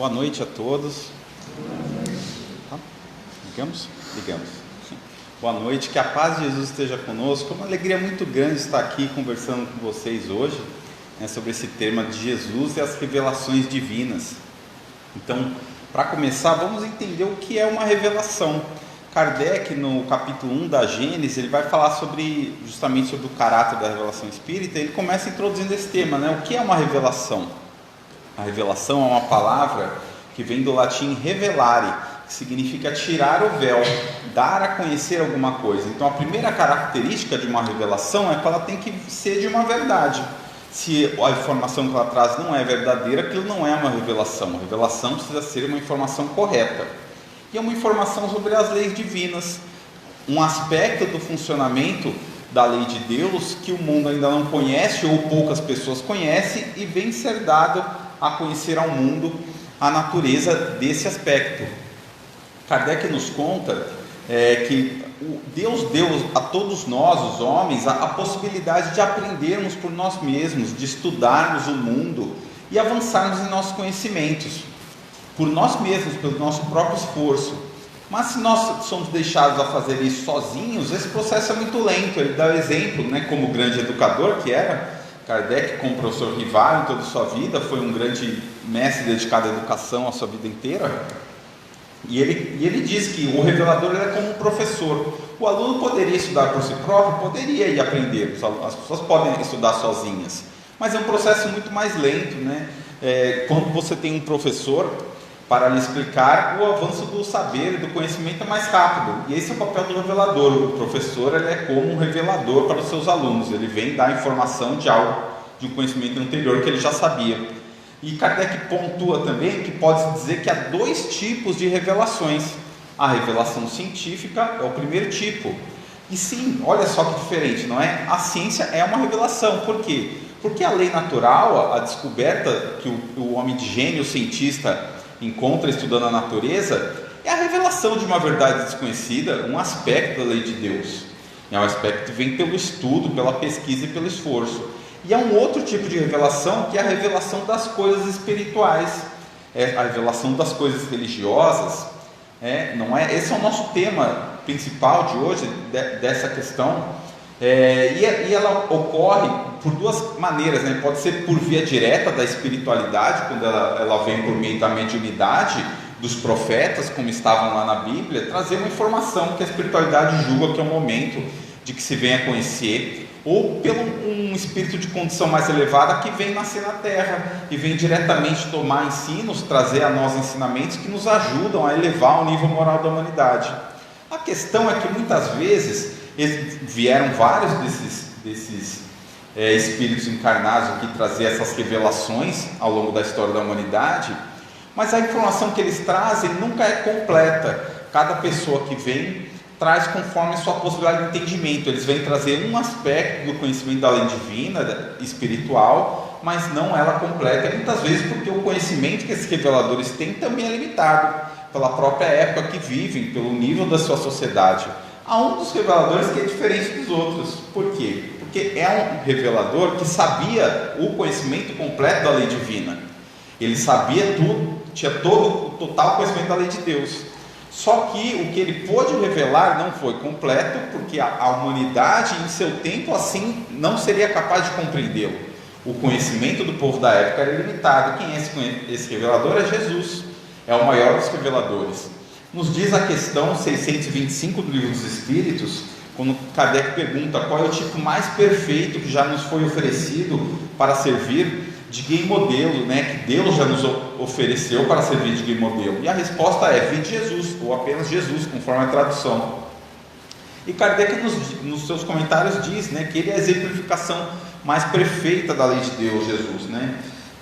Boa noite a todos. Tá? Ligamos? Boa noite, que a paz de Jesus esteja conosco. É uma alegria muito grande estar aqui conversando com vocês hoje, sobre esse tema de Jesus e as revelações divinas. Então, para começar, vamos entender o que é uma revelação. Kardec, no capítulo 1 da Gênesis, ele vai falar justamente sobre o caráter da revelação espírita. Ele começa introduzindo esse tema, o que é uma revelação? A revelação é uma palavra que vem do latim revelare, que significa tirar o véu, dar a conhecer alguma coisa. Então a primeira característica de uma revelação é que ela tem que ser de uma verdade. Se a informação que ela traz não é verdadeira, aquilo não é uma revelação. A revelação precisa ser uma informação correta. E é uma informação sobre as leis divinas, um aspecto do funcionamento da lei de Deus que o mundo ainda não conhece ou poucas pessoas conhecem, e vem ser dado a conhecer ao mundo a natureza desse aspecto. Kardec nos conta que Deus deu a todos nós, os homens, a possibilidade de aprendermos por nós mesmos, de estudarmos o mundo e avançarmos em nossos conhecimentos, por nós mesmos, pelo nosso próprio esforço. Mas se nós somos deixados a fazer isso sozinhos, esse processo é muito lento. Ele dá o exemplo, como grande educador que era Kardec, como professor Rivarol em toda a sua vida, foi um grande mestre dedicado à educação a sua vida inteira. E ele diz que o revelador é como um professor. O aluno poderia estudar por si próprio, poderia ir aprender, as pessoas podem estudar sozinhas, mas é um processo muito mais lento, quando você tem um professor para lhe explicar, o avanço do saber e do conhecimento é mais rápido. E esse é o papel do revelador. O professor ele é como um revelador para os seus alunos. Ele vem dar informação de algo, de um conhecimento anterior que ele já sabia. E Kardec pontua também que pode-se dizer que há dois tipos de revelações. A revelação científica é o primeiro tipo. E sim, olha só que diferente, não é? A ciência é uma revelação. Por quê? Porque a lei natural, a descoberta que o homem de gênio, o cientista, encontra estudando a natureza, é a revelação de uma verdade desconhecida, um aspecto da lei de Deus. É um aspecto que vem pelo estudo, pela pesquisa e pelo esforço. E há um outro tipo de revelação, que é a revelação das coisas espirituais, a revelação das coisas religiosas, não é? Esse é o nosso tema principal de hoje, dessa questão. E ela ocorre por duas maneiras, pode ser por via direta da espiritualidade, quando ela vem por meio da mediunidade dos profetas, como estavam lá na Bíblia, trazer uma informação que a espiritualidade julga que é o momento de que se venha a conhecer, ou pelo um espírito de condição mais elevada que vem nascer na Terra e vem diretamente tomar ensinos, trazer a nós ensinamentos que nos ajudam a elevar o nível moral da humanidade. A questão é que muitas vezes vieram vários desses espíritos encarnados que trazer essas revelações ao longo da história da humanidade, mas a informação que eles trazem nunca é completa. Cada pessoa que vem traz conforme a sua possibilidade de entendimento. Eles vêm trazer um aspecto do conhecimento da lei divina, espiritual, mas não ela completa, e muitas vezes porque o conhecimento que esses reveladores têm também é limitado pela própria época que vivem, pelo nível da sua sociedade. Há um dos reveladores que é diferente dos outros. Por quê? Porque é um revelador que sabia o conhecimento completo da lei divina. Ele sabia tudo, tinha todo o total conhecimento da lei de Deus. Só que o que ele pôde revelar não foi completo, porque a humanidade em seu tempo assim não seria capaz de compreendê-lo. O conhecimento do povo da época era limitado. Quem é esse revelador? É Jesus, é o maior dos reveladores. Nos diz a questão 625 do Livro dos Espíritos, quando Kardec pergunta qual é o tipo mais perfeito que já nos foi oferecido para servir de guia e modelo, que Deus já nos ofereceu para servir de guia e modelo. E a resposta é: vinde Jesus, ou apenas Jesus, conforme a tradução. E Kardec nos seus comentários diz que ele é a exemplificação mais perfeita da lei de Deus, Jesus.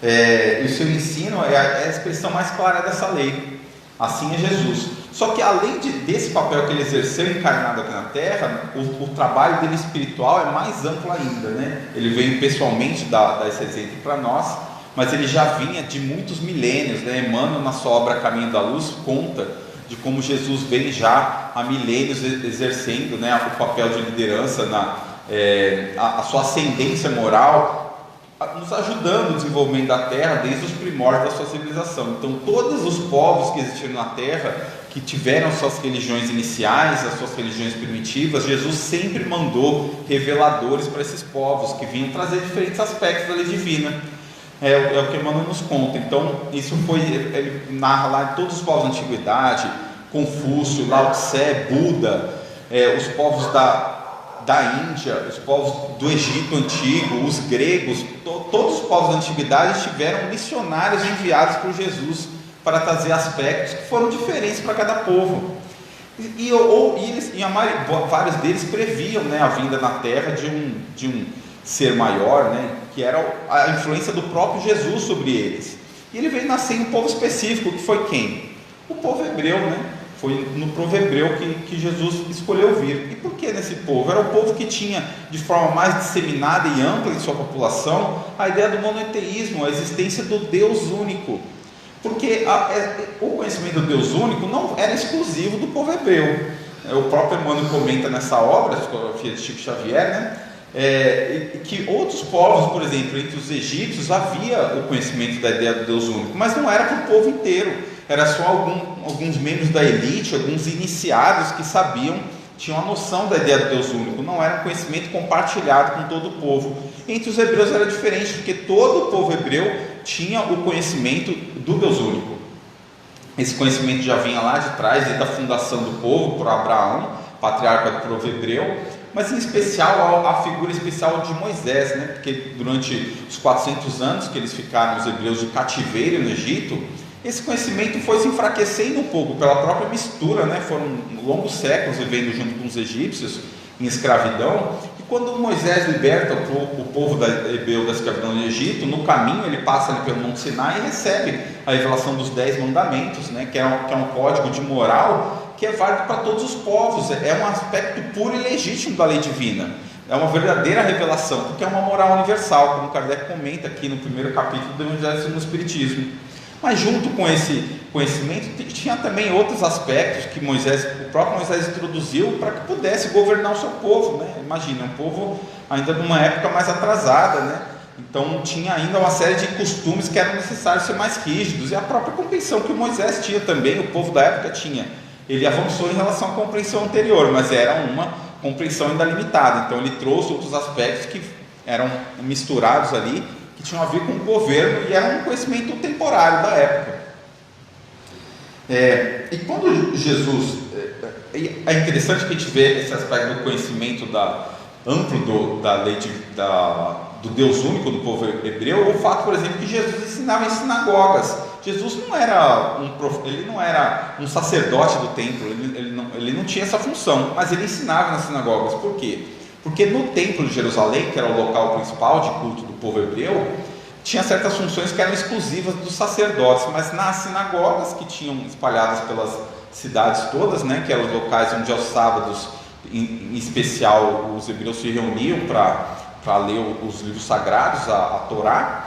E o seu ensino é a expressão mais clara dessa lei. Assim é Jesus. Só que além desse papel que ele exerceu encarnado aqui na Terra, o trabalho dele espiritual é mais amplo ainda, Ele veio pessoalmente dar esse exemplo para nós, mas ele já vinha de muitos milênios, Emmanuel, na sua obra Caminho da Luz, conta de como Jesus vem já há milênios exercendo o papel de liderança, a sua ascendência moral nos ajudando no desenvolvimento da terra desde os primórdios da sua civilização. Então todos os povos que existiram na terra, que tiveram suas religiões iniciais, as suas religiões primitivas, Jesus sempre mandou reveladores para esses povos, que vinham trazer diferentes aspectos da lei divina. É o que Emmanuel nos conta. Então isso foi, ele narra lá em todos os povos da antiguidade, Confúcio, Lao Tse, Buda, os povos da Índia, os povos do Egito antigo, os gregos, todos os povos da antiguidade tiveram missionários enviados por Jesus para trazer aspectos que foram diferentes para cada povo. Vários deles previam, né, a vinda na terra de um ser maior, né, que era a influência do próprio Jesus sobre eles. E ele veio nascer em um povo específico, que foi quem? O povo hebreu, né? Foi no povo hebreu que Jesus escolheu vir. E por que nesse povo? Era o povo que tinha, de forma mais disseminada e ampla em sua população, a ideia do monoteísmo, a existência do Deus único. Porque o conhecimento do Deus único não era exclusivo do povo hebreu. O próprio Emmanuel comenta nessa obra, a Psicografia de Chico Xavier, né? Que outros povos, por exemplo, entre os egípcios, havia o conhecimento da ideia do Deus único, mas não era para o povo inteiro. Era só alguns membros da elite, alguns iniciados que tinham a noção da ideia do Deus único. Não era um conhecimento compartilhado com todo o povo. Entre os hebreus era diferente, porque todo o povo hebreu tinha o conhecimento do Deus único. Esse conhecimento já vinha lá de trás, desde a fundação do povo, por Abraão, patriarca do povo hebreu, mas em especial a figura especial de Moisés, né? Porque durante os 400 anos que eles ficaram, os hebreus, de cativeiro no Egito, esse conhecimento foi se enfraquecendo um pouco pela própria mistura, né? Foram longos séculos vivendo junto com os egípcios em escravidão, e quando Moisés liberta o povo hebreu da escravidão do Egito, no caminho ele passa ali pelo Monte Sinai e recebe a revelação dos 10 mandamentos, né? que é um código de moral que é válido para todos os povos, é um aspecto puro e legítimo da lei divina, é uma verdadeira revelação, porque é uma moral universal, como Kardec comenta aqui no primeiro capítulo do Evangelho segundo o Espiritismo. Mas junto com esse conhecimento tinha também outros aspectos que o próprio Moisés introduziu para que pudesse governar o seu povo, né? Imagina, um povo ainda numa época mais atrasada, né? Então tinha ainda uma série de costumes que eram necessários ser mais rígidos, e a própria compreensão que o Moisés tinha também, o povo da época tinha. Ele avançou em relação à compreensão anterior, mas era uma compreensão ainda limitada. Então ele trouxe outros aspectos que eram misturados ali, que tinham a ver com o governo, e era um conhecimento temporário da época. E quando Jesus... É interessante que a gente vê esse aspecto do conhecimento amplo da lei do Deus único do povo hebreu, o fato, por exemplo, que Jesus ensinava em sinagogas. Jesus não era um sacerdote do templo, ele não tinha essa função, mas ele ensinava nas sinagogas. Por quê? Porque no templo de Jerusalém, que era o local principal de culto do povo hebreu, tinha certas funções que eram exclusivas dos sacerdotes, mas nas sinagogas que tinham espalhadas pelas cidades todas, né, que eram os locais onde aos sábados, em especial, os hebreus se reuniam para ler os livros sagrados, a Torá,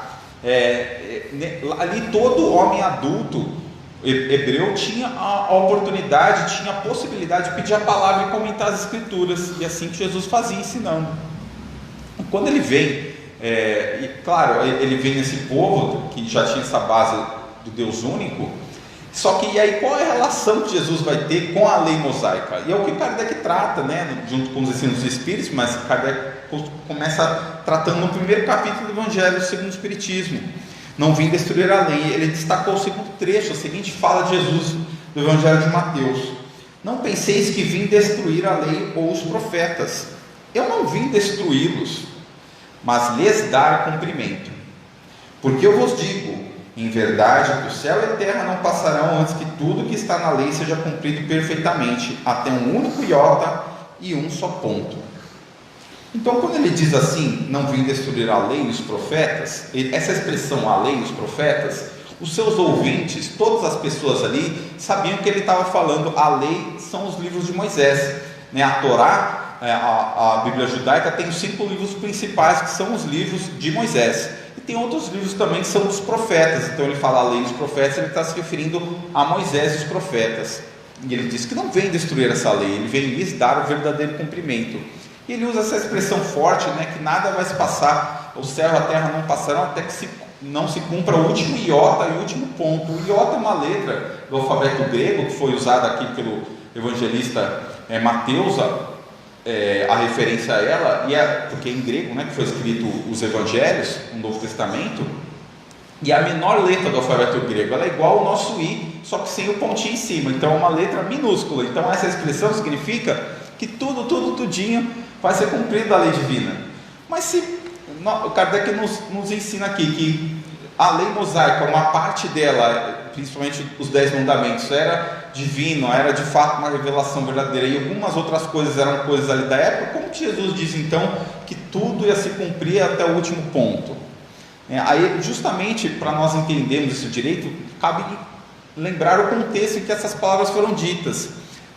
ali todo homem adulto hebreu tinha a oportunidade, tinha a possibilidade de pedir a palavra e comentar as escrituras, e assim que Jesus fazia, ensinando. Quando ele vem, e claro, ele vem nesse povo que já tinha essa base do Deus único, só que e aí qual é a relação que Jesus vai ter com a lei mosaica? E é o que Kardec trata, né, junto com os ensinos dos Espíritos, mas Kardec começa tratando no primeiro capítulo do Evangelho segundo o Espiritismo. Não vim destruir a lei. Ele destacou o segundo trecho, a seguinte fala de Jesus do Evangelho de Mateus: não penseis que vim destruir a lei ou os profetas. Eu não vim destruí-los, mas lhes dar cumprimento. Porque eu vos digo, em verdade, que o céu e a terra não passarão antes que tudo que está na lei seja cumprido perfeitamente, até um único iota e um só ponto. Então, quando ele diz assim, não vim destruir a lei e os profetas, essa expressão, a lei e os profetas, os seus ouvintes, todas as pessoas ali, sabiam que ele estava falando, a lei são os livros de Moisés, né? A Torá, a Bíblia judaica, tem os 5 livros principais, que são os livros de Moisés, e tem outros livros também que são dos profetas. Então ele fala a lei e os profetas, ele está se referindo a Moisés e os profetas, e ele diz que não vem destruir essa lei, ele vem lhes dar o verdadeiro cumprimento. E ele usa essa expressão forte, né, que nada vai se passar o céu e a terra não passarão até que não se cumpra o último iota e o último ponto. O iota é uma letra do alfabeto grego que foi usada aqui pelo evangelista Mateus, a referência a ela, porque é em grego, né, que foi escrito os evangelhos, o Novo Testamento, e a menor letra do alfabeto grego, ela é igual ao nosso I, só que sem o pontinho em cima, então é uma letra minúscula. Então essa expressão significa que tudinho vai ser cumprido a lei divina. Mas o Kardec nos ensina aqui que a lei mosaica, uma parte dela, principalmente os 10 mandamentos, era divino, era de fato uma revelação verdadeira, e algumas outras coisas eram coisas ali da época. Como que Jesus diz então que tudo ia se cumprir até o último ponto? Aí, justamente para nós entendermos isso direito, cabe lembrar o contexto em que essas palavras foram ditas.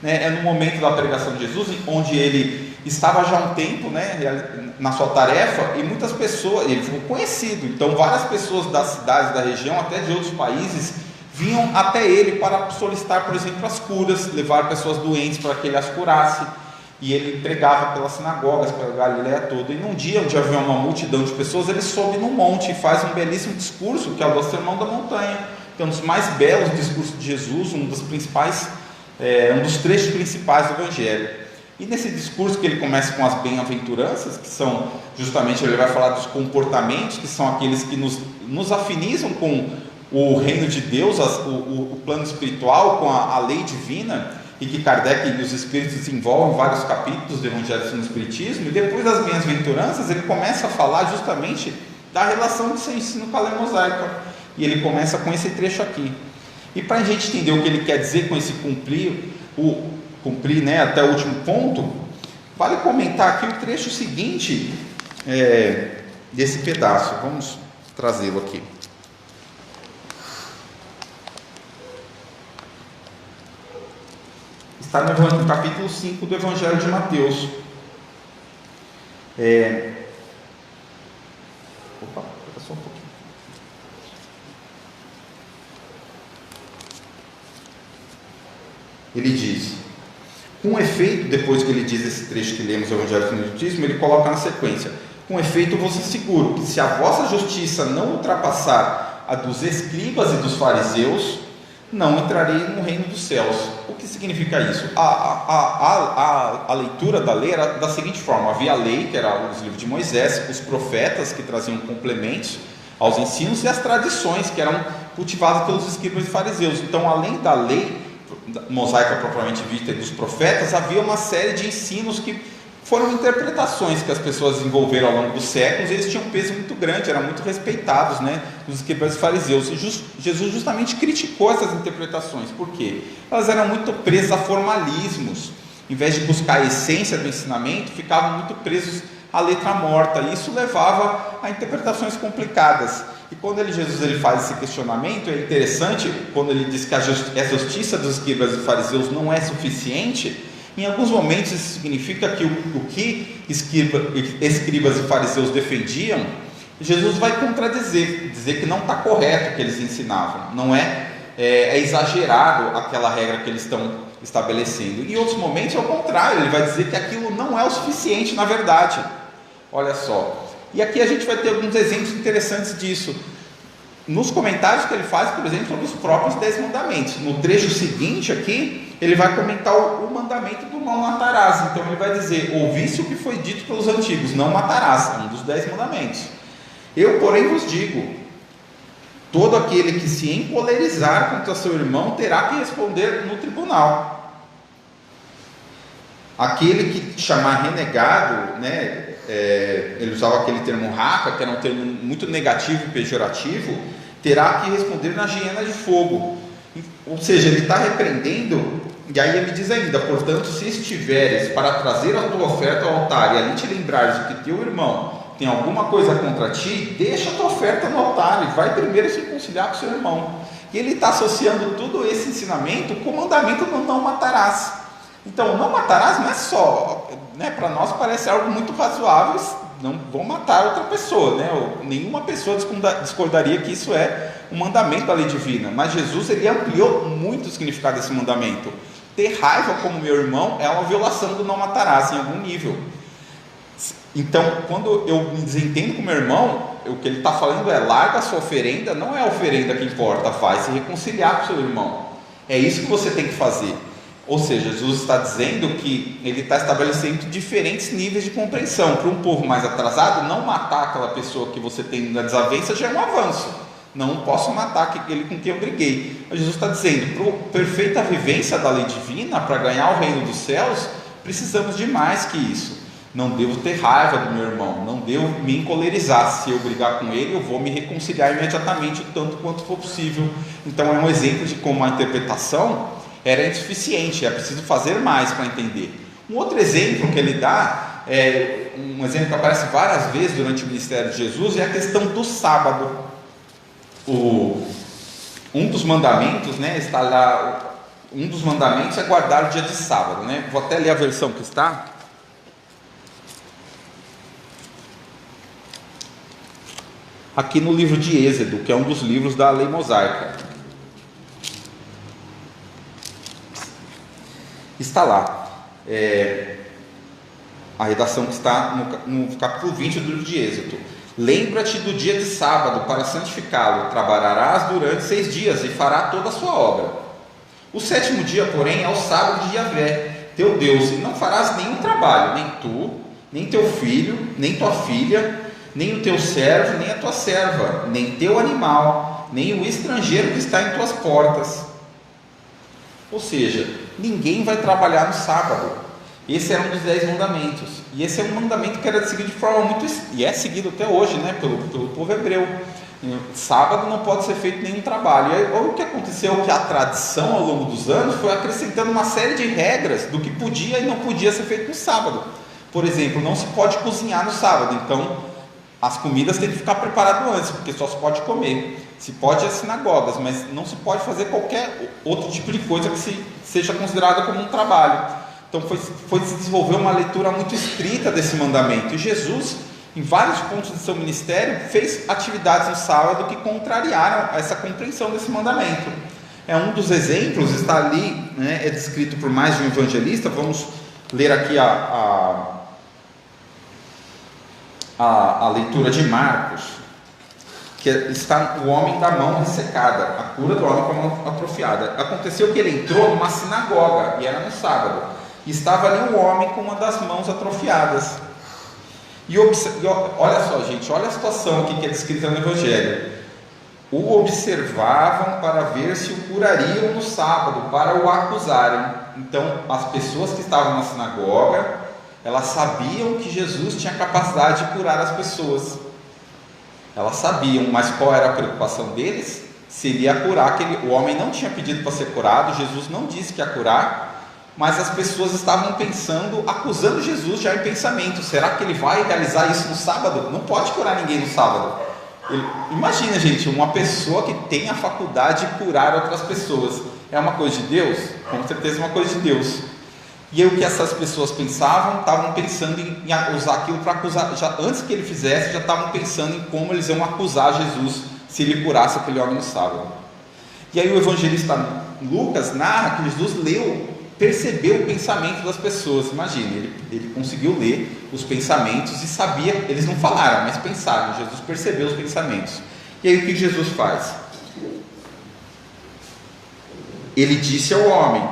É no momento da pregação de Jesus, onde ele estava já há um tempo, na sua tarefa, e muitas pessoas, ele ficou conhecido, então várias pessoas das cidades da região, até de outros países, vinham até ele para solicitar, por exemplo, as curas, levar pessoas doentes para que ele as curasse, e ele pregava pelas sinagogas, pela Galileia toda. E num dia onde havia uma multidão de pessoas, ele sobe num monte e faz um belíssimo discurso, que é o Sermão da Montanha, que é um dos mais belos discursos de Jesus, um dos trechos principais do Evangelho. E nesse discurso, que ele começa com as bem-aventuranças, que são justamente, ele vai falar dos comportamentos, que são aqueles que nos afinizam com o reino de Deus, o plano espiritual, com a lei divina, e que Kardec e os Espíritos desenvolvem em vários capítulos do Evangelho no Espiritismo. E depois das bem-aventuranças, ele começa a falar justamente da relação de seu ensino com a lei mosaica, e ele começa com esse trecho aqui. E para a gente entender o que ele quer dizer com esse cumprir até o último ponto, vale comentar aqui o trecho seguinte desse pedaço. Vamos trazê-lo aqui. Está no capítulo 5 do Evangelho de Mateus. Só um pouquinho. Ele diz, com efeito, depois que ele diz esse trecho que lemos no Evangelho do Espiritismo, ele coloca na sequência: com efeito vos asseguro que se a vossa justiça não ultrapassar a dos escribas e dos fariseus, não entrarei no reino dos céus. O que significa isso? A leitura da lei era da seguinte forma: havia a lei, que era os livros de Moisés, os profetas, que traziam complementos aos ensinos, e as tradições, que eram cultivadas pelos escribas e fariseus. Então, além da lei mosaica propriamente dita e dos profetas, havia uma série de ensinos que foram interpretações que as pessoas desenvolveram ao longo dos séculos. Eles tinham um peso muito grande, eram muito respeitados, dos escribas e fariseus. E Jesus justamente criticou essas interpretações. Por quê? Elas eram muito presas a formalismos. Em vez de buscar a essência do ensinamento, ficavam muito presos à letra morta, e isso levava a interpretações complicadas. E quando Jesus faz esse questionamento, é interessante, quando ele diz que a justiça dos escribas e fariseus não é suficiente. Em alguns momentos isso significa que o que escribas e fariseus defendiam, Jesus vai contradizer, dizer que não está correto o que eles ensinavam, não é exagerado aquela regra que eles estão estabelecendo. Em outros momentos, ao contrário, ele vai dizer que aquilo não é o suficiente na verdade. Olha só, e aqui a gente vai ter alguns exemplos interessantes disso. Nos comentários que ele faz, por exemplo, sobre os próprios 10 mandamentos. No trecho seguinte aqui, ele vai comentar o mandamento do não matarás. Então ele vai dizer: ouviste o que foi dito pelos antigos, não matarás, é um dos 10 mandamentos. Eu, porém, vos digo: todo aquele que se encolerizar contra seu irmão terá que responder no tribunal. Aquele que chamar renegado, ele usava aquele termo raca, que era um termo muito negativo e pejorativo, terá que responder na hiena de fogo. Ou seja, ele está repreendendo. E aí ele diz ainda: portanto, se estiveres para trazer a tua oferta ao altar, e ali te lembrares de que teu irmão tem alguma coisa contra ti, deixa a tua oferta no altar e vai primeiro se reconciliar com seu irmão. E ele está associando todo esse ensinamento com o mandamento do não matarás. Então, não matarás não é só, para nós parece algo muito razoável, não vou matar outra pessoa, nenhuma pessoa discordaria que isso é um mandamento da lei divina, mas Jesus ele ampliou muito o significado desse mandamento. Ter raiva como meu irmão é uma violação do não matarás em algum nível. Então, quando eu me desentendo com meu irmão, o que ele está falando é: larga a sua oferenda, não é a oferenda que importa, vai se reconciliar com o seu irmão. É isso que você tem que fazer. Ou seja, Jesus está dizendo que ele está estabelecendo diferentes níveis de compreensão. Para um povo mais atrasado, não matar aquela pessoa que você tem na desavença já é um avanço. Não posso matar ele com quem eu briguei. Mas Jesus está dizendo: para perfeita vivência da lei divina, para ganhar o reino dos céus, precisamos de mais que isso. Não devo ter raiva do meu irmão, não devo me encolerizar. Se eu brigar com ele, eu vou me reconciliar imediatamente, o tanto quanto for possível. Então é um exemplo de como a interpretação era insuficiente, é preciso fazer mais para entender. Um outro exemplo que ele dá, um exemplo que aparece várias vezes durante o ministério de Jesus, é a questão do sábado. Um dos mandamentos, né, está lá, um dos mandamentos é guardar o dia de sábado, né? Vou até ler a versão que está. Aqui no livro de Êxodo, que é um dos livros da lei mosaica. Está lá, a redação que está no capítulo 20 do livro de Êxodo. Lembra-te do dia de sábado para santificá-lo, trabalharás durante 6 dias e fará toda a sua obra. O 7º dia, porém, é o sábado de Yahvé, teu Deus, e não farás nenhum trabalho, nem tu, nem teu filho, nem tua filha, nem o teu servo, nem a tua serva, nem teu animal, nem o estrangeiro que está em tuas portas. Ou seja, ninguém vai trabalhar no sábado. Esse era um dos 10 mandamentos. E esse é um mandamento que era seguido de forma muito... E é seguido até hoje, né, pelo povo hebreu. Sábado não pode ser feito nenhum trabalho. E aí, o que aconteceu? Que a tradição ao longo dos anos foi acrescentando uma série de regras do que podia e não podia ser feito no sábado. Por exemplo, não se pode cozinhar no sábado. Então as comidas têm que ficar preparadas antes, porque só se pode comer. Se pode as sinagogas, mas não se pode fazer qualquer outro tipo de coisa que seja considerada como um trabalho. Então foi se desenvolver uma leitura muito estrita desse mandamento. E Jesus, em vários pontos de seu ministério, fez atividades no sábado que contrariaram essa compreensão desse mandamento. Um dos exemplos está ali, né, é descrito por mais de um evangelista. Vamos ler aqui a leitura de Marcos, que está o homem da mão ressecada, a cura do homem com a mão atrofiada. Aconteceu que ele entrou numa sinagoga, e era no sábado, e estava ali um homem com uma das mãos atrofiadas. E olha só, gente, olha a situação aqui que é descrita no Evangelho. O observavam para ver se o curariam no sábado, para o acusarem. Então, as pessoas que estavam na sinagoga, elas sabiam que Jesus tinha capacidade de curar as pessoas. Elas sabiam, mas qual era a preocupação deles? Se ele ia curar o homem não tinha pedido para ser curado, Jesus não disse que ia curar, mas as pessoas estavam pensando, acusando Jesus já em pensamento: será que ele vai realizar isso no sábado? Não pode curar ninguém no sábado. Imagina, gente, uma pessoa que tem a faculdade de curar outras pessoas. É uma coisa de Deus? Com certeza é uma coisa de Deus. E aí o que essas pessoas pensavam? Estavam pensando em usar aquilo para acusar. Já, antes que ele fizesse, já estavam pensando em como eles iam acusar Jesus se ele curasse aquele homem no sábado. E aí o evangelista Lucas narra que Jesus percebeu o pensamento das pessoas. Imagina, ele conseguiu ler os pensamentos e sabia, eles não falaram, mas pensaram. Jesus percebeu os pensamentos. E aí o que Jesus faz? Ele disse ao homem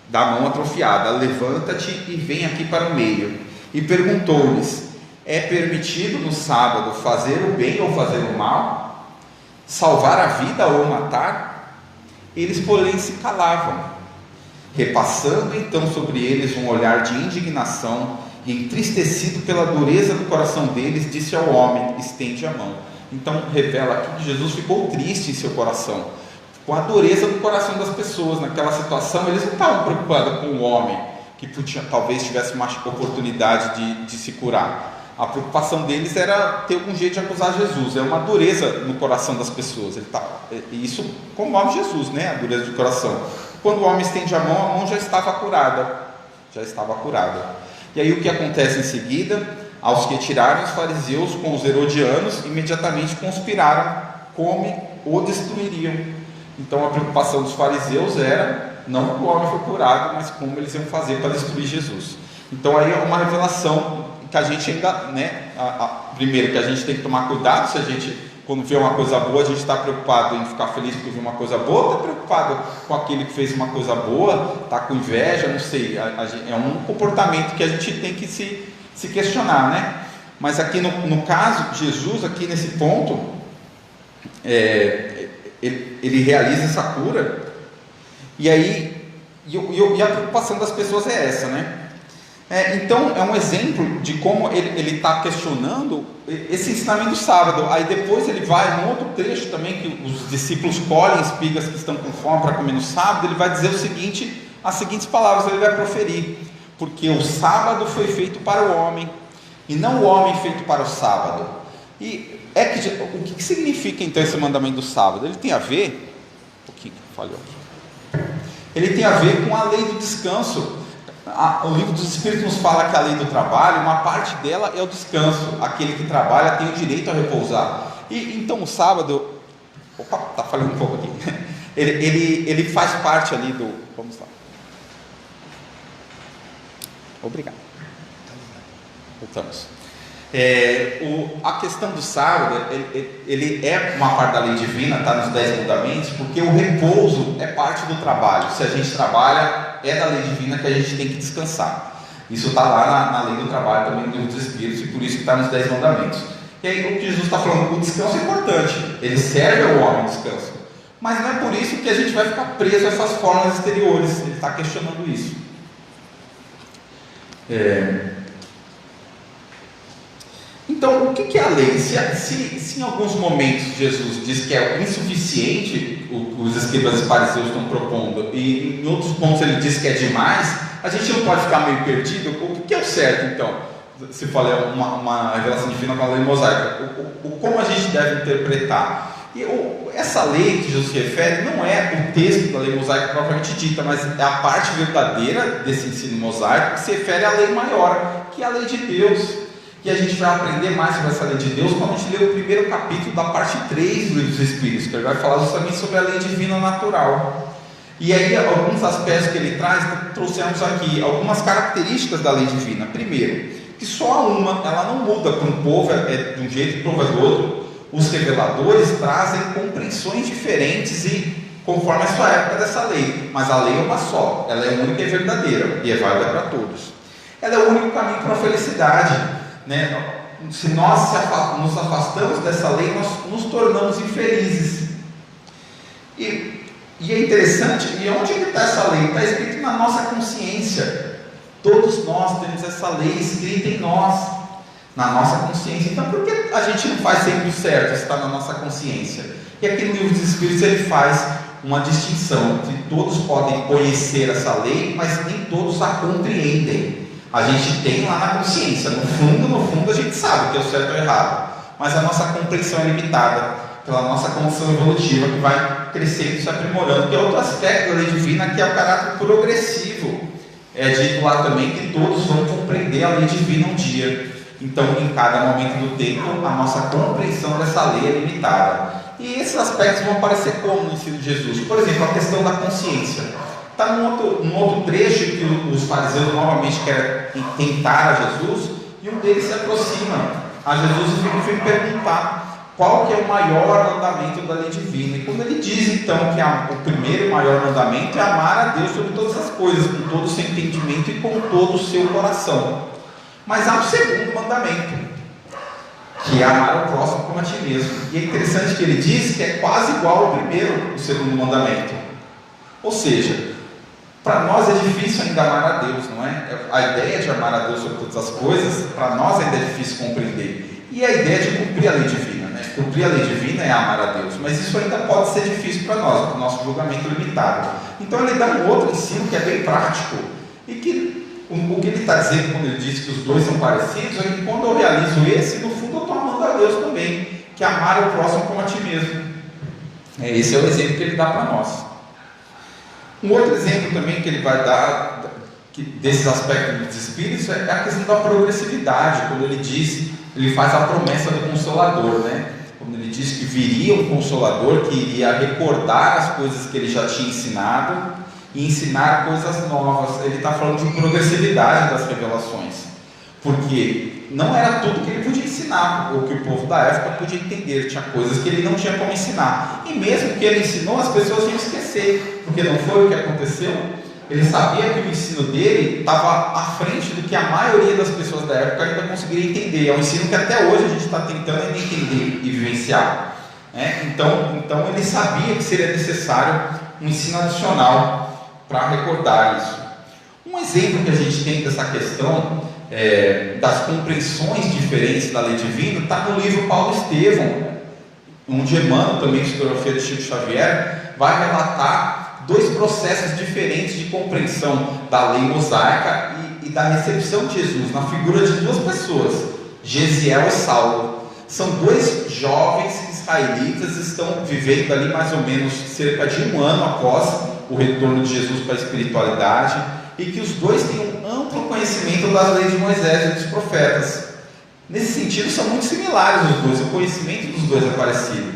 da mão atrofiada: levanta-te e vem aqui para o meio. E perguntou-lhes: é permitido no sábado fazer o bem ou fazer o mal? Salvar a vida ou matar? Eles, porém, se calavam. Repassando então sobre eles um olhar de indignação, e entristecido pela dureza do coração deles, disse ao homem: estende a mão. Então revela aqui que Jesus ficou triste em seu coração, com a dureza do coração das pessoas. Naquela situação, eles não estavam preocupados com o homem, que talvez tivesse uma oportunidade de se curar. A preocupação deles era ter algum jeito de acusar Jesus. É uma dureza no coração das pessoas. Isso comove Jesus, né? A dureza do coração. Quando o homem estende a mão já estava curada. Já estava curada. E aí o que acontece em seguida? Aos que tiraram, os fariseus com os herodianos imediatamente conspiraram como o destruiriam. Então a preocupação dos fariseus era não que o homem foi curado, mas como eles iam fazer para destruir Jesus. Então aí é uma revelação que a gente ainda, né, primeiro que a gente tem que tomar cuidado, se a gente, quando vê uma coisa boa, a gente está preocupado em ficar feliz porque viu uma coisa boa, está preocupado com aquele que fez uma coisa boa, está com inveja, não sei, é um comportamento que a gente tem que se questionar, né? Mas aqui no caso, Jesus, aqui nesse ponto, ele realiza essa cura, e aí, e a preocupação das pessoas é essa, né? Então é um exemplo de como ele está questionando esse ensinamento do sábado. Aí depois ele vai num outro trecho também, que os discípulos colhem espigas que estão com fome para comer no sábado. Ele vai dizer o seguinte, as seguintes palavras ele vai proferir: porque o sábado foi feito para o homem, e não o homem feito para o sábado. E o que significa então esse mandamento do sábado? Ele tem a ver, um pouquinho, falhou aqui. Ele tem a ver com a lei do descanso. O livro dos Espíritos nos fala que a lei do trabalho, uma parte dela é o descanso. Aquele que trabalha tem o direito a repousar. E então o sábado, está falhando um pouco aqui. Ele faz parte ali do. Vamos lá. Obrigado. Voltamos. A questão do sábado, ele é uma parte da lei divina, está nos 10 mandamentos, porque o repouso é parte do trabalho. Se a gente trabalha, é da lei divina que a gente tem que descansar. Isso está lá na lei do trabalho, também no livro dos Espíritos, e por isso que está nos 10 mandamentos. E aí o que Jesus está falando, o descanso é importante, ele serve ao homem, o descanso, mas não é por isso que a gente vai ficar preso a essas formas exteriores. Ele está questionando isso. Então, o que é a lei? Se em alguns momentos Jesus diz que é insuficiente o que os escribas e fariseus estão propondo, e em outros pontos ele diz que é demais, a gente não pode ficar meio perdido. O que é o certo, então? Se falar uma revelação divina com a lei mosaica, como a gente deve interpretar? E essa lei que Jesus se refere não é o texto da lei mosaica propriamente dita, mas é a parte verdadeira desse ensino mosaico que se refere à lei maior, que é a lei de Deus. E a gente vai aprender mais sobre essa lei de Deus quando a gente ler o primeiro capítulo da parte 3 do livro dos Espíritos, que ele vai falar justamente sobre a lei divina natural. E aí alguns aspectos que ele traz, trouxemos aqui algumas características da lei divina. Primeiro, que só uma, ela não muda para um povo de um jeito e para o povo é do outro. Os reveladores trazem compreensões diferentes e conforme a sua época dessa lei, mas a lei é uma só, ela é única e verdadeira e é válida para todos. Ela é o único caminho para a felicidade. Se nós nos afastamos dessa lei, nós nos tornamos infelizes. E é interessante, e onde está essa lei? Está escrito na nossa consciência. Todos nós temos essa lei escrita em nós, na nossa consciência. Então por que a gente não faz sempre o certo se está na nossa consciência? E aqui no livro dos Espíritos ele faz uma distinção, que todos podem conhecer essa lei, mas nem todos a compreendem. A gente tem lá na consciência, no fundo a gente sabe o que é o certo ou errado, mas a nossa compreensão é limitada pela nossa condição evolutiva, que vai crescendo e se aprimorando, que é outro aspecto da lei divina, que é o caráter progressivo. É dito lá também que todos vão compreender a lei divina um dia. Então, em cada momento do tempo, a nossa compreensão dessa lei é limitada. E esses aspectos vão aparecer como no ensino de Jesus. Por exemplo, a questão da consciência. Está num outro trecho que os fariseus novamente querem tentar a Jesus, e um deles se aproxima a Jesus e vem perguntar qual que é o maior mandamento da lei divina. E quando ele diz então que o primeiro maior mandamento é amar a Deus sobre todas as coisas, com todo o seu entendimento e com todo o seu coração. Mas há um segundo mandamento, que é amar o próximo como a ti mesmo. E é interessante que ele diz que é quase igual ao primeiro, o segundo mandamento. Ou seja, para nós é difícil ainda amar a Deus, não é? A ideia de amar a Deus sobre todas as coisas, para nós ainda é difícil compreender. E a ideia de cumprir a lei divina, né? Cumprir a lei divina é amar a Deus, mas isso ainda pode ser difícil para nós, para o nosso julgamento limitado. Então ele dá um outro ensino que é bem prático, e que o que ele está dizendo quando ele diz que os dois são parecidos, é que quando eu realizo esse, no fundo eu estou amando a Deus também, que é amar o próximo como a ti mesmo. Esse é o exemplo que ele dá para nós. Um outro exemplo também que ele vai dar desses aspectos dos Espíritos é a questão da progressividade, quando ele faz a promessa do Consolador, né? Quando ele diz que viria um Consolador que iria recordar as coisas que ele já tinha ensinado e ensinar coisas novas. Ele está falando de progressividade das revelações, porque não era tudo que ele podia ensinar, ou que o povo da época podia entender, tinha coisas que ele não tinha como ensinar, e mesmo que ele ensinou, as pessoas iam esquecer, porque não foi o que aconteceu. Ele sabia que o ensino dele estava à frente do que a maioria das pessoas da época ainda conseguiria entender. É um ensino que até hoje a gente está tentando ainda entender e vivenciar, né? Então ele sabia que seria necessário um ensino adicional para recordar isso. Um exemplo que a gente tem dessa questão das compreensões diferentes da lei divina está no livro Paulo Estevão, onde Emmanuel, também psicografia de Chico Xavier, vai relatar 2 processos diferentes de compreensão da lei mosaica e da recepção de Jesus, na figura de 2 pessoas, Gesiel e Saulo. São 2 jovens israelitas, estão vivendo ali mais ou menos cerca de 1 ano após o retorno de Jesus para a espiritualidade, e que os 2 têm um amplo conhecimento das leis de Moisés e dos profetas. Nesse sentido, são muito similares os 2, o conhecimento dos 2 é parecido,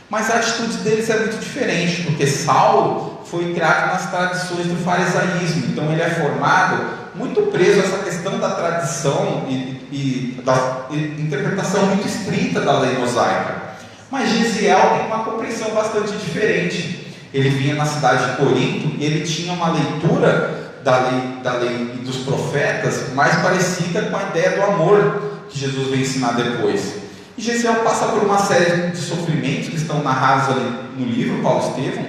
mas a atitude deles é muito diferente, porque Saulo foi criado nas tradições do farisaísmo, então ele é formado muito preso a essa questão da tradição e da interpretação muito estrita da lei mosaica. Mas Gesiel tem uma compreensão bastante diferente. Ele vinha na cidade de Corinto e ele tinha uma leitura da lei e dos profetas mais parecida com a ideia do amor que Jesus vai ensinar depois. E Gesiel passa por uma série de sofrimentos que estão narrados ali no livro Paulo Estevão.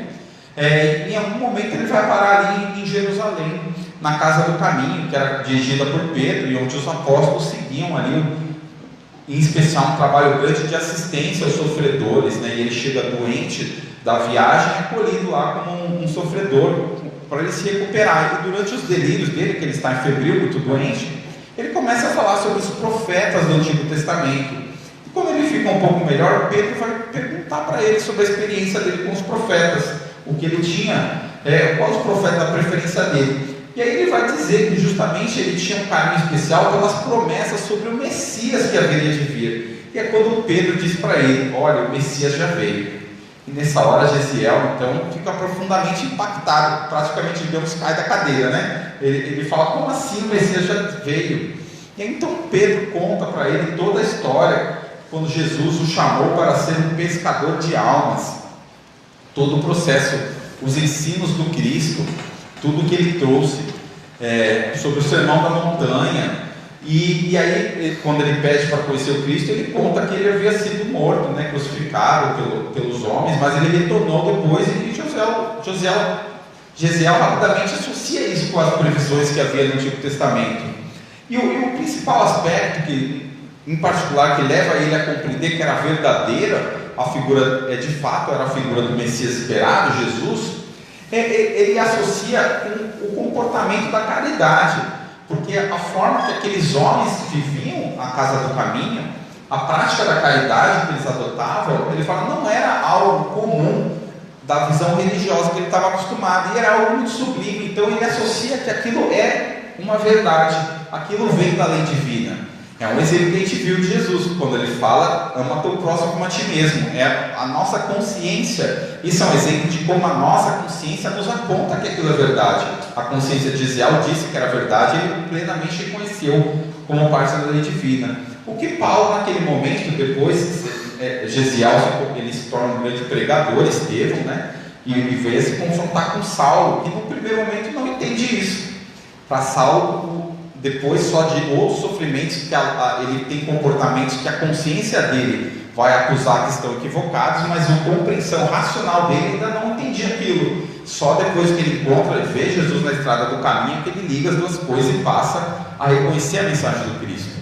Em algum momento ele vai parar ali em Jerusalém, na Casa do Caminho, que era dirigida por Pedro, e onde os apóstolos seguiam ali, em especial, um trabalho grande de assistência aos sofredores, né? E ele chega doente da viagem, acolhido lá como um sofredor, para ele se recuperar. E durante os delírios dele, que ele está febril, muito doente, ele começa a falar sobre os profetas do Antigo Testamento. E quando ele fica um pouco melhor, Pedro vai perguntar para ele sobre a experiência dele com os profetas, o que ele tinha, quais os profetas da preferência dele. E aí ele vai dizer que justamente ele tinha um carinho especial pelas promessas sobre o Messias que haveria de vir. E é quando Pedro diz para ele: olha, o Messias já veio. E nessa hora Gesiel então fica profundamente impactado, praticamente, digamos, cai da cadeira, né? Ele fala: como assim o Messias já veio? E aí, então Pedro conta para ele toda a história, quando Jesus o chamou para ser um pescador de almas, todo o processo, os ensinos do Cristo, tudo que ele trouxe sobre o sermão da montanha. E aí, quando ele pede para conhecer o Cristo, ele conta que ele havia sido morto, né, crucificado pelos homens, mas ele retornou depois, e Gesiel rapidamente associa isso com as previsões que havia no Antigo Testamento. E o principal aspecto, que, em particular, que leva ele a compreender que era verdadeira a figura, de fato era a figura do Messias esperado, Jesus, ele associa com o comportamento da caridade, porque a forma que aqueles homens viviam a Casa do Caminho, a prática da caridade que eles adotavam, ele fala, não era algo comum da visão religiosa que ele estava acostumado, e era algo muito sublime. Então ele associa que aquilo é uma verdade, aquilo vem da lei divina. É um exemplo que a gente viu de Jesus, quando ele fala: ama teu próximo como a ti mesmo. É a nossa consciência. Isso é um exemplo de como a nossa consciência nos aponta que aquilo é verdade. A consciência de Gesiel disse que era verdade, e ele plenamente reconheceu como parte da lei divina. O que Paulo, naquele momento, depois, Gesiel ele se torna um grande pregador, Estevão, né? E veio se confrontar com Saulo, que no primeiro momento não entende isso. Para Saulo, depois só de outros sofrimentos, que ele tem comportamentos que a consciência dele vai acusar que estão equivocados, mas a compreensão racional dele ainda não entendia aquilo. Só depois que ele encontra e vê Jesus na estrada do caminho, que ele liga as duas coisas e passa a reconhecer a mensagem do Cristo.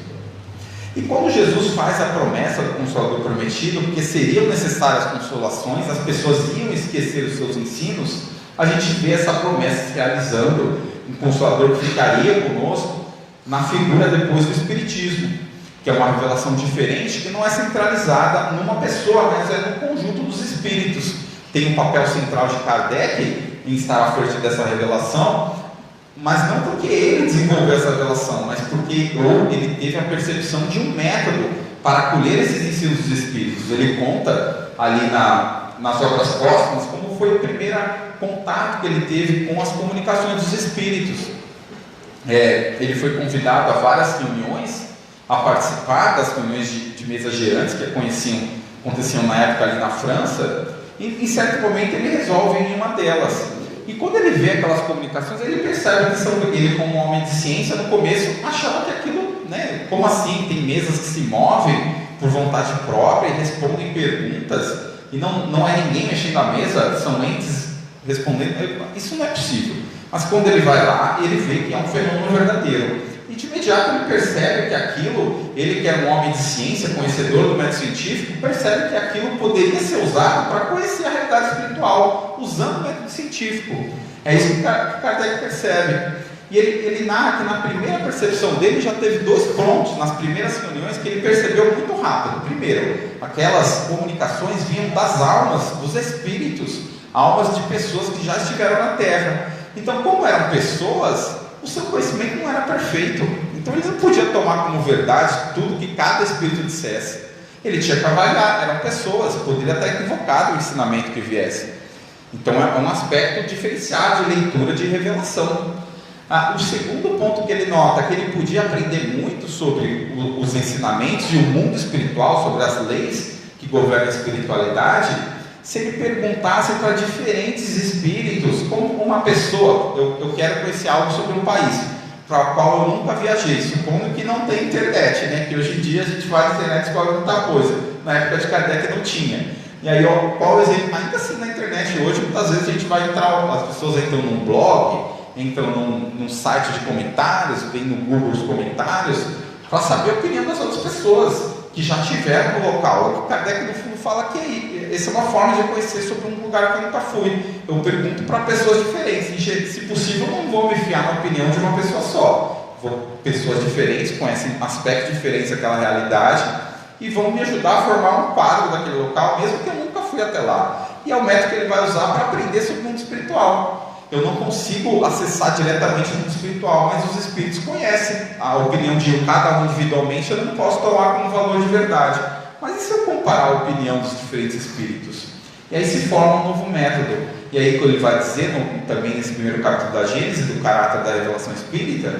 E quando Jesus faz a promessa do Consolador prometido, porque seriam necessárias consolações, as pessoas iam esquecer os seus ensinos, a gente vê essa promessa se realizando, um Consolador que ficaria conosco na figura depois do Espiritismo, que é uma revelação diferente, que não é centralizada numa pessoa, mas é no conjunto dos espíritos. Tem um papel central de Kardec em estar à frente dessa revelação, mas não porque ele desenvolveu essa revelação, mas porque ele teve a percepção de um método para acolher esses ensinos dos espíritos. Ele conta ali nas obras póstumas como foi o primeiro contato que ele teve com as comunicações dos espíritos. Ele foi convidado a várias reuniões a participar das reuniões de mesas girantes que aconteciam na época ali na França. E em certo momento ele resolve em uma delas. E quando ele vê aquelas comunicações, ele percebe que ele, como homem de ciência, no começo achava que aquilo, né, como assim? Tem mesas que se movem por vontade própria e respondem perguntas, e não é ninguém mexendo a mesa, são entes respondendo. Isso não é possível. Mas quando ele vai lá, ele vê que é um fenômeno verdadeiro. E de imediato ele percebe que aquilo, ele que é um homem de ciência, conhecedor do método científico, percebe que aquilo poderia ser usado para conhecer a realidade espiritual, usando o método científico. É isso que Kardec percebe. E ele narra que na primeira percepção dele já teve 2 pontos nas primeiras reuniões que ele percebeu muito rápido. Primeiro, aquelas comunicações vinham das almas, dos espíritos, almas de pessoas que já estiveram na Terra. Então, como eram pessoas, o seu conhecimento não era perfeito. Então ele não podia tomar como verdade tudo que cada espírito dissesse. Ele tinha que avaliar, eram pessoas, poderia estar equivocado o ensinamento que viesse. Então é um aspecto diferenciado de leitura de revelação. O segundo ponto que ele nota, que ele podia aprender muito sobre os ensinamentos e o mundo espiritual, sobre as leis que governam a espiritualidade, se ele perguntasse para diferentes espíritos, como uma pessoa, eu quero conhecer algo sobre um país para o qual eu nunca viajei, supondo que não tem internet, né? Que hoje em dia a gente vai na internet e descobre muita coisa. Na época de Kardec não tinha. E aí, qual o exemplo? Ainda assim, na internet hoje, muitas vezes a gente vai entrar, as pessoas entram num blog, entram num site de comentários, vem no Google os comentários, para saber a opinião das outras pessoas que já estiveram no local. O que Kardec no fundo fala que essa é uma forma de conhecer sobre um lugar que eu nunca fui. Eu pergunto para pessoas diferentes, e se possível não vou me fiar na opinião de uma pessoa só. Pessoas diferentes, conhecem aspectos diferentes daquela realidade e vão me ajudar a formar um quadro daquele local, mesmo que eu nunca fui até lá. E é o método que ele vai usar para aprender sobre o mundo espiritual. Eu não consigo acessar diretamente o mundo espiritual, mas os espíritos conhecem a opinião de cada um individualmente, eu não posso tomar como valor de verdade. Mas e se eu comparar a opinião dos diferentes espíritos? E aí se forma um novo método. E aí, quando ele vai dizer, também nesse primeiro capítulo da Gênese, do caráter da revelação espírita,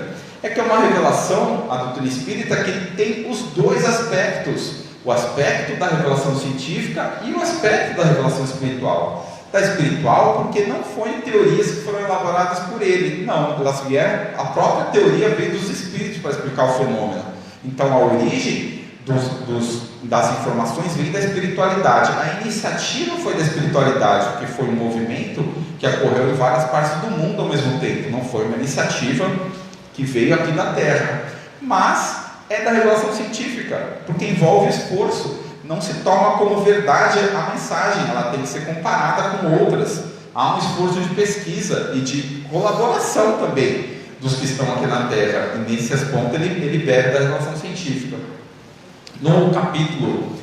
é que é uma revelação, a doutrina espírita, que tem os 2 aspectos: o aspecto da revelação científica e o aspecto da revelação espiritual. Da espiritual, porque não foi teorias que foram elaboradas por ele, não, elas vieram, a própria teoria veio dos espíritos para explicar o fenômeno. Então a origem das informações vem da espiritualidade. A iniciativa foi da espiritualidade, porque foi um movimento que ocorreu em várias partes do mundo ao mesmo tempo, não foi uma iniciativa que veio aqui da Terra, mas é da revelação científica, porque envolve esforço. Não se toma como verdade a mensagem, ela tem que ser comparada com outras. Há um esforço de pesquisa e de colaboração também dos que estão aqui na Terra. E nesse aspecto ele bebe da revelação científica. No capítulo,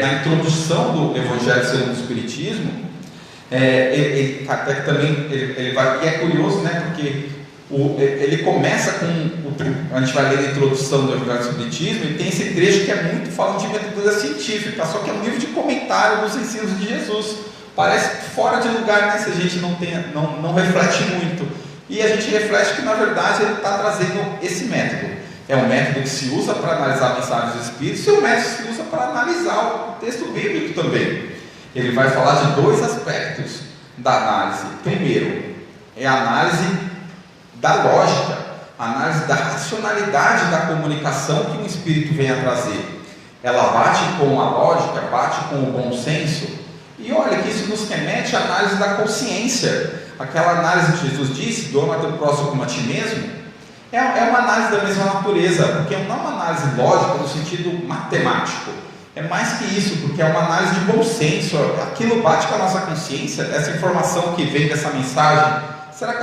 na introdução do Evangelho segundo o Espiritismo, Kardec também ele vai, e é curioso, né, porque ele começa a gente vai ler a introdução do Evangelho do Espiritismo e tem esse trecho que é muito falando de metodologia científica, só que é um livro de comentário dos ensinos de Jesus. Parece fora de lugar, né, se a gente não reflete muito. E a gente reflete que na verdade ele está trazendo esse método. É um método que se usa para analisar a mensagem dos Espíritos e um método que se usa para analisar o texto bíblico também. Ele vai falar de 2 aspectos da análise. Primeiro, é a análise da lógica, a análise da racionalidade da comunicação que o Espírito vem a trazer. Ela bate com a lógica, bate com o bom senso. E olha que isso nos remete à análise da consciência. Aquela análise que Jesus disse, do ama teu próximo como a ti mesmo, é uma análise da mesma natureza, porque não é uma análise lógica no sentido matemático. É mais que isso, porque é uma análise de bom senso. Aquilo bate com a nossa consciência, essa informação que vem dessa mensagem. Será que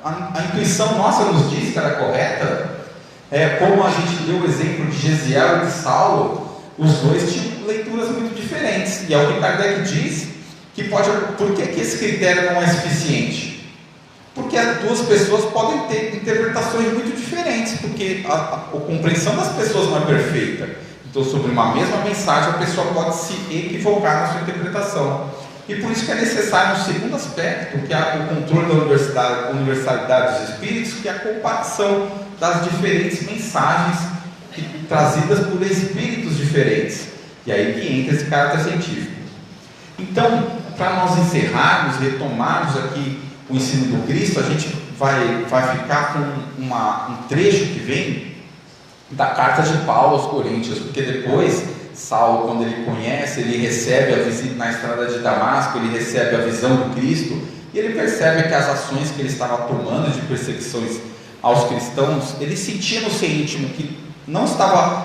a intuição nossa nos diz que ela é correta? Como a gente deu o exemplo de Gesiel e de Saulo, os 2 tinham leituras muito diferentes. E é o que Kardec diz, que por que esse critério não é suficiente? Porque as 2 pessoas podem ter interpretações muito diferentes, porque a compreensão das pessoas não é perfeita. Então, sobre uma mesma mensagem, a pessoa pode se equivocar na sua interpretação. E por isso que é necessário um segundo aspecto, que é o controle da universalidade dos espíritos, que é a comparação das diferentes mensagens trazidas por espíritos diferentes. E aí que entra esse caráter científico. Então, para nós encerrarmos, retomarmos aqui o ensino do Cristo, a gente vai ficar com um trecho que vem da carta de Paulo aos Coríntios, porque depois Saulo, quando ele conhece, ele recebe a visita na estrada de Damasco, ele recebe a visão do Cristo, e ele percebe que as ações que ele estava tomando de perseguições aos cristãos, ele sentia no seu íntimo que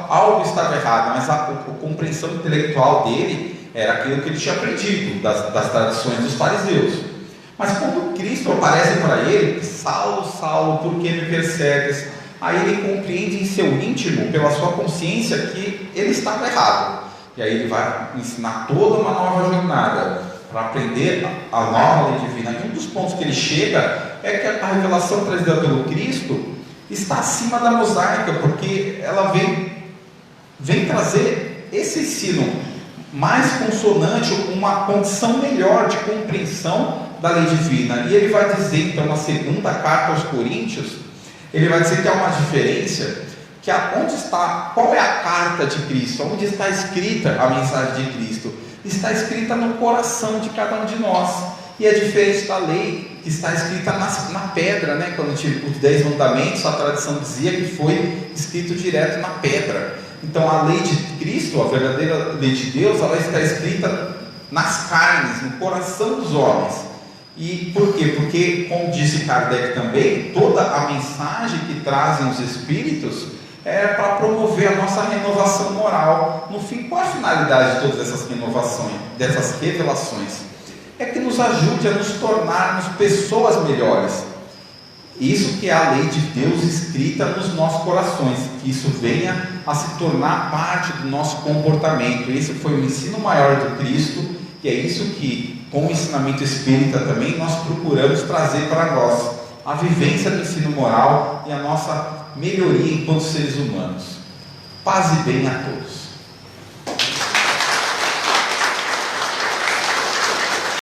algo estava errado, mas a compreensão intelectual dele era aquilo que ele tinha aprendido das tradições dos fariseus. Mas quando Cristo aparece para ele, Saulo, Saulo, por que me persegues? Aí ele compreende em seu íntimo, pela sua consciência, que ele estava errado. E aí ele vai ensinar toda uma nova jornada para aprender a nova lei divina. E um dos pontos que ele chega é que a revelação trazida pelo Cristo está acima da mosaica, porque ela vem trazer esse ensino mais consonante, uma condição melhor de compreensão da lei divina. E ele vai dizer, então, na segunda carta aos Coríntios, ele vai dizer que há uma diferença, que qual é a carta de Cristo? Onde está escrita a mensagem de Cristo? Está escrita no coração de cada um de nós, e é diferente da lei, que está escrita na pedra, né? Quando os 10 mandamentos, a tradição dizia que foi escrito direto na pedra. Então a lei de Cristo, a verdadeira lei de Deus, ela está escrita nas carnes, no coração dos homens. E por quê? Porque, como disse Kardec também, toda a mensagem que trazem os Espíritos é para promover a nossa renovação moral. No fim, qual é a finalidade de todas essas renovações, dessas revelações? É que nos ajude a nos tornarmos pessoas melhores. Isso que é a lei de Deus escrita nos nossos corações, que isso venha a se tornar parte do nosso comportamento. Esse foi o ensino maior do Cristo, e é isso que, com o ensinamento espírita também, nós procuramos trazer para nós a vivência do ensino moral e a nossa melhoria enquanto seres humanos. Paz e bem a todos.